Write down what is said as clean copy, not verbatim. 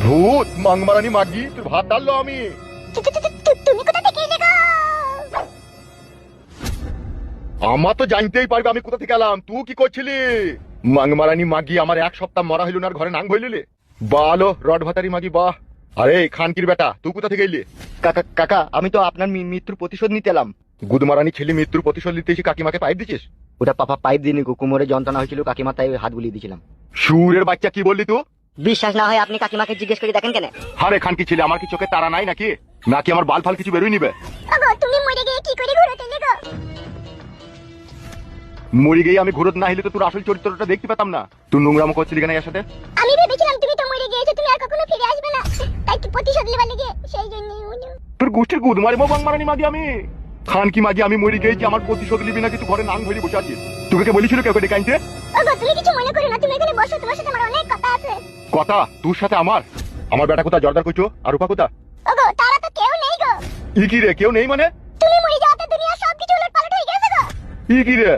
ভূত মাংমারানি মাগি তোর ভাত ডাললো আমি। তুমি কোথা থেকে এলে গো? আমার তো জানতেই পারবে আমি কোথা থেকে এলাম। তুই কি করছিলি? মাংমারানি মাগি আমার এক সপ্তাহ মরা হইল না, আর ঘরে নাং ভইলিলি। বালো রড ভাতারি মাগি বাহ। আরে খানকির বেটা তুই কোথা থেকে এলি? কাকা কাকা, আমি তো আপনার মৃত্যুর প্রতিশোধ নিতে এলাম। গুদমারানি ছেলে মৃত্যুর প্রতিশোধ নিতে এসে কাকিমাকে পাইপ দিছিস? ওটা পাপা পাইপ দিয়ে কোমরে যন্ত্রণা হয়েছিল, কাকিমা তাই হাত বুলিয়ে দিয়েছিলাম। সুরের বাচ্চা কি বললি তুই? বিশ্বাস না হয় আপনি কাকিমাকে জিজ্ঞেস করে দেখেন কেন? আরে খানকি ছেলে আমার কি চোখে তারা নাই নাকি? নাকি আমার বাল ফাল কিছু বেরোই নিবে? ওগো তুমি মরে গিয়ে কি করে ঘুরতে এলে গো? মরি গিয়ে আমি ঘুরত না হইলে তো তোর আসল চরিত্রটা দেখতে পেতাম না। তুই নোংরামো করছিলি কেন এর সাথে? আমি ভেবেছিলাম তুমি তো মরে গিয়েছো, তুমি আর কখনো ফিরে আসবে না, তাই কি প্রতিশোধ নেবার লেগে সেই জন্যই হলো। তোর গোষ্ঠীর গুদ মারিব বাংমারানি মাগি আমি। খানকি মাগি আমি মরি গিয়েছি, আমার প্রতিশোধ নিবি নাকি? তুই ঘরে নাং ধরে বসে আছিস। তোকে কে বলেছিল কেউ ডেকে আনতে? ওগো তুমি কিছু মনে করো না, তুমি এখানে বসো, তোমার সাথে আমার অনেক কথা আছে। কথা তোর সাথে আমার? আমার বেটা কোথা জর্দার কইছো আর রূপা কোথা? ওগো তারা তো কেউ নেই গো। ই কি রে কেউ নেই মানে? তুমি মরে যাওয়াতে দুনিয়া সবকিছু উলটপালট হয়ে গেছে গো। ই কি রে